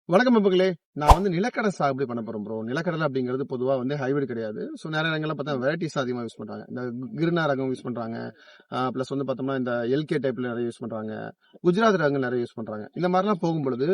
வணக்கம் நண்பர்களே. நான் நிலக்கடலை சாகுபடி பண்ண போறேன் ப்ரோ. நிலக்கடலை அப்படிங்கிறது பொதுவா ஹைபிரிட் கிடையாது. ஸோ நிறைய இடங்கள்ல பார்த்தா வெரைட்டிஸ் அதிகமா யூஸ் பண்றாங்க. இந்த கிருணா ரகம் யூஸ் பண்றாங்க. பிளஸ் பார்த்தோம்னா இந்த எல்கே டைப்ல நிறைய யூஸ் பண்றாங்க. குஜராத் ரகங்கள் நிறைய யூஸ் பண்றாங்க. இந்த மாதிரிலாம் போகும்பொழுது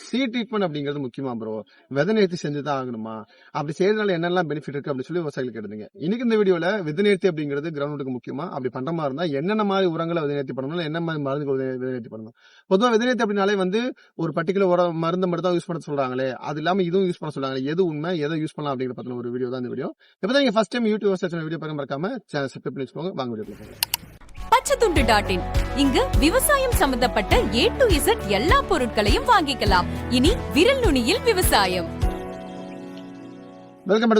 சீட் ட்ரீட்மெண்ட் அப்படிங்கிறது முக்கியமா ப்ரோ. விதை நேர்த்தி செஞ்சுதான் ஆகணுமா? அப்படி செய்யறதுனால என்னெல்லாம் பெனிஃபிட் இருக்கு அப்படின்னு சொல்லி விவசாயிகள் கேட்டுங்க. இன்னைக்கு இந்த வீடியோல விதை நேர்த்தி அப்படிங்கிறது கிரவுண்டுக்கு முக்கியமா? அப்படி பண்ற மாதிரி இருந்தா என்னென்ன மாதிரி உரங்களை விதை நேர்த்தி பண்ணணும், என்ன மாதிரி மருந்துகள் விதை நேர்த்தி பண்ணணும்? பொதுவாக விதை நேர்த்தி அப்படின்னாலே ஒரு பர்டிகுலர் மருந்து மட்டும் தான் யூஸ் பண்ண சொல்றாங்களே, அது இல்லாம இதுவும் யூஸ் பண்ண சொல்றாங்களே, எது உண்மை, எதை யூஸ் பண்ணலாம் அப்படிங்கிற பத்தின ஒரு வீடியோ தான் இந்த வீடியோ. இப்பதான் நீங்க first time YouTube section video பார்க்க மறக்காம சேனல் சப்ஸ்கிரைப் பண்ணி வச்சுக்கோங்க. வாங்க வீடியோ பார்க்கலாம். பச்சைத்துண்டு.in இங்கு விவசாயம் சம்பந்தப்பட்ட A to Z எல்லா பொருட்களையும் வாங்கிக்கலாம். இனி விரல் நுனியில் விவசாயம். Welcome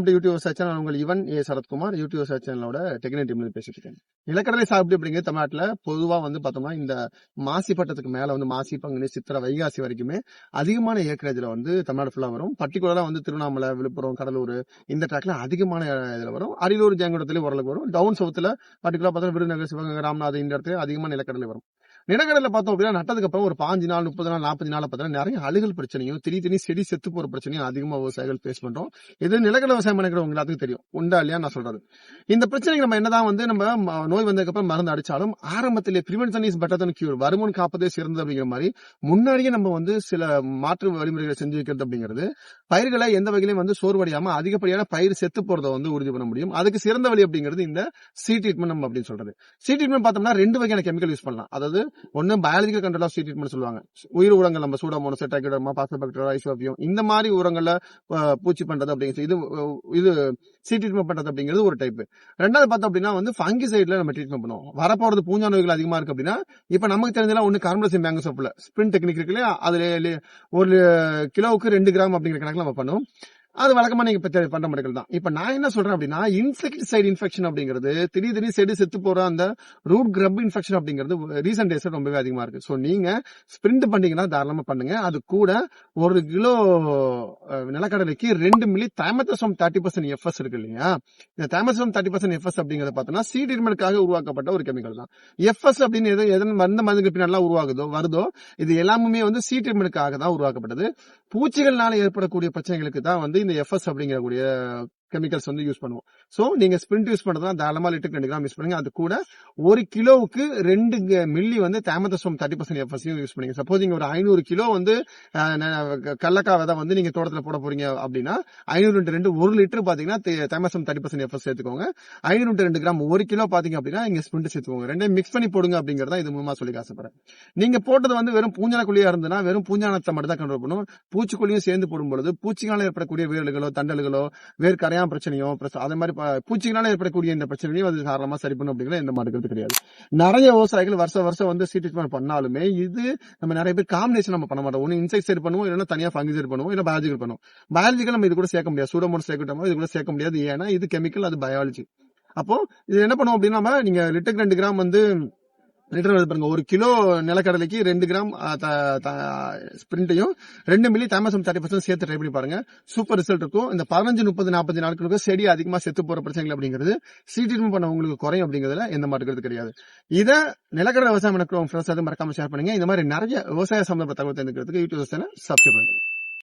to YouTube channel. உங்கள் இவன் ஏ சரத்குமார், யூடியூப் சேனலோட டெக்னிக்கல் டீம்ல பேசிட்டு இருக்கேன். நிலக்கடலை சாகுபடி அப்படிங்கிறது தமிழ்நாட்டுல பொதுவா பார்த்தோம்னா இந்த மாசி பட்டத்துக்கு மேல மாசி, பங்குனி, சித்திரை, வைகாசி வரைக்குமே அதிகமான ஏக்கரேஜ்ல தமிழ்நாடு ஃபுல்லா வரும். பர்டிகுலரா திருவண்ணாமலை, விழுப்புரம், கடலூர் இந்த ட்ராக்ல அதிகமான இதுல வரும். அரியலூர், ஜெயங்கொண்டத்திலே ஓரளவுக்கு வரும். டவுன் சவுத்துல பர்டிகுலரா பார்த்தா விருதுநகர், சிவகங்கை, ராமநாதம் இந்த இடத்துல அதிகமான நிலக்கடலை வரும். நிலக்கடலை பார்த்தோம் அப்படின்னா நட்டதுக்கு அப்புறம் ஒரு 5 நாள், 30 நாள், 40 நாள் பார்த்தா நிறைய அழுகல் பிரச்சனையும், திடீர்னு செடி செத்து போற பிரச்சனையும் அதிகமா விவசாயிகள் பேஸ் பண்றோம். இது நிலக்கடலை விவசாயம் பண்ணிக்கிறவங்க எல்லாத்துக்கும் தெரியும். உண்டா இல்லையா நான் சொல்றது. இந்த பிரச்சனைக்கு நம்ம என்னதான் நம்ம நோய் வந்ததுக்கு அப்புறம் மருந்து அடிச்சாலும் ஆரம்பத்திலே prevention is better then cure, வருமுன் காப்பதே சிறந்தது அப்படிங்கிற மாதிரி முன்னாடியே நம்ம சில மாற்று வழிமுறைகளை செஞ்சு வைக்கிறது அப்படிங்கிறது பயிர்களை எந்த வகையிலும் சோர்வடையாம அதிகப்படியான பயிர் செத்து போறதை உறுதி பண்ண முடியும். அதுக்கு சிறந்த வழி அப்படிங்கிறது இந்த சீட் ட்ரீட்மெண்ட் நம்ம அப்படின்னு சொல்றது. சீட் ட்ரீட்மெண்ட் பார்த்தோம்னா 2 வகையான கெமிக்கல் யூஸ் பண்ணலாம். அதாவது ஒன்னு biological control of seed treatment சொல்லுவாங்க. உயிர் உரங்கள் நம்ம சூடோமோனாஸ், ட்ரைகோடர்மா, பாஸ்போபாக்டீரியா, ரைசோபியம் இந்த மாதிரி உரங்கள்ல பூச்சி பண்றது அப்படிங்கிறது இது சீட் ட்ரீட்மெண்ட் பண்றது அப்படிங்கிறது ஒரு டைப். ரெண்டாவது பார்த்தோம் அப்படின்னா ஃபங்கிசைட்ல நம்ம ட்ரீட்மெண்ட் பண்ணுவோம். வரப்போறது பூஞ்சா நோய்கள் அதிகமா இருக்கு அப்படின்னா இப்ப நமக்கு தெரிஞ்சலாம் ஒன்னு கார்பன்டசிம் மேங்கோசோப்ல ஸ்பிரின் டெக்னிக் இருக்கு இல்லையா, அதுல 1 கிலோவுக்கு 2 கிராம் அப்படிங்கிற கணக்குல நம்ம பண்ணுவோம். அது வழக்கமா நீங்க பண்ற முறைகள் தான். இப்ப நான் என்ன சொல்றேன் அப்படின்னா இன்செக்டிசைட் இன்ஃபெக்ஷன் அப்படிங்கிறது திடீர்னு செடி செத்து போற அந்த ரூட் கிரப் இன்ஃபெக்ஷன் அப்படிங்கிறது ரீசெண்ட் டேஸ்ல ரொம்பவே அதிகமா இருக்கு. சோ நீங்க ஸ்பிரிண்ட் பண்ணீங்கன்னா தாராளமா பண்ணுங்க. அது கூட 1 கிலோ நிலக்கடலைக்கு 2 மில்லி தைமத்தசோம் 30% எஃப்எஸ் இருக்கு இல்லையா. இந்த தைமத்தசோம் 30% எஃப்எஸ் அப்படிங்கறத பார்த்தோம்னா சீட் ட்ரீட்மெண்ட்காக உருவாக்கப்பட்ட ஒரு கெமிக்கல் தான். எஃப்எஸ் அப்படின்னு எதன் மருந்து பின்னால வருதோ இது எல்லாமே சீட் ட்ரீட்மெண்ட்காக தான் உருவாக்கப்பட்டது. பூச்சிகள்னால ஏற்படக்கூடிய பிரச்சனைகளுக்கு தான் இந்த எஃப்எஸ் அப்படிங்கக்கூடிய கெமிக்கல்ஸ் யூஸ் பண்ணுவோம். சோ நீங்க ஸ்பிரிண்ட் யூஸ் பண்றதுனா தாராளமா லிட்டருக்கு 2 கிராம் யூஸ் பண்ணுங்க. அது கூட 1 கிலோவுக்கு 2 மில்லி தைமத்தசோம் 30% எஃப்எஸ் யூஸ் பண்ணுங்க. சப்போஸ் நீங்க ஒரு 500 கிலோ கடலக்காய் விதை நீங்க தோட்டத்துல போட போறீங்க அப்படின்னா 500 1 லிட்டர் பாத்தீங்கன்னா தைமத்தசோம் 30% எஃப்எஸ் சேர்த்துக்கோங்க. 502 கிராம் 1 கிலோ பாத்தீங்க அப்படின்னா நீங்க ஸ்பிரிண்ட் சேர்த்துக்கோங்க. ரெண்டையும் மிக்ஸ் பண்ணி போடுங்க அப்படிங்கறத இது மூலமா சொல்லி ஆசைப்படுறேன். நீங்க போட்டது வெறும் பூஞ்சானக்குழியா இருந்ததுன்னா வெறும் பூஞ்சானத்தை மட்டும் தான் கண்ட்ரோல் பண்ணும். பூச்சிக்குழியும் சேர்ந்து போடும்பொழுது பூச்சிகளால் ஏற்படக்கூடிய வேர்களுகளோ, தண்டல்களோ, வேர்க்கரையா பிரச்சனையோ, அதே மாதிரி பூச்சிகளால ஏற்படக்கூடிய இந்த பிரச்சனையும் அது சாதாரணமா சரி பண்ணும் அப்படிங்கிற எந்த மாட்டுக்கிறது கிடையாது. நிறைய விவசாயிகள் வருஷம் சீட் ட்ரீட்மெண்ட் பண்ணாலுமே இது நம்ம நிறைய பேர் காம்பினேஷன் நம்ம பண்ண மாட்டோம். ஒன்னு இன்செக்டிசைட் பண்ணுவோம், இல்லைன்னா தனியா ஃபங்கிசைட் பண்ணுவோம், இல்ல பயாலஜிக்கல் பண்ணுவோம். பயாலஜிக்கல் நம்ம இது கூட சேர்க்க முடியாது. சூடோமோனாஸ் சேர்க்கட்டோமோ இது கூட சேர்க்க முடியாது. ஏன்னா இது கெமிக்கல், அது பயாலஜி. அப்போ இது என்ன பண்ணுவோம் அப்படின்னா நீங்க லிட்டருக்கு 2 கிராம் லிட்டர் பாருங்க. 1 கிலோ நிலக்கடலைக்கு 2 கிராம் ஸ்பிரிண்டையும் 2 மில்லி தைமத்தசோம் 30% சேர்த்து ட்ரை பண்ணி பாருங்க. சூப்பர் ரிசல்ட் இருக்கும். இந்த 15, 30, 40 நாட்களுக்கு செடி அதிகமா செத்து போற பிரச்சனைகள் அப்படிங்கிறது சீட் ட்ரீட்மெண்ட் பண்ண உங்களுக்கு குறையும் அப்படிங்கிறதுல எந்த மாட்டுக்கிறது கிடையாது. இதை நிலக்கடலை விவசாயம் மறக்காம ஷேர் பண்ணுங்க. இந்த மாதிரி நிறைய விவசாய சம்பந்தப்பட்ட தகவல் தெரிஞ்சுக்கிறதுக்கு யூடியூப் சேனல் சப்ஸ்கிரைப் பண்ணுங்க.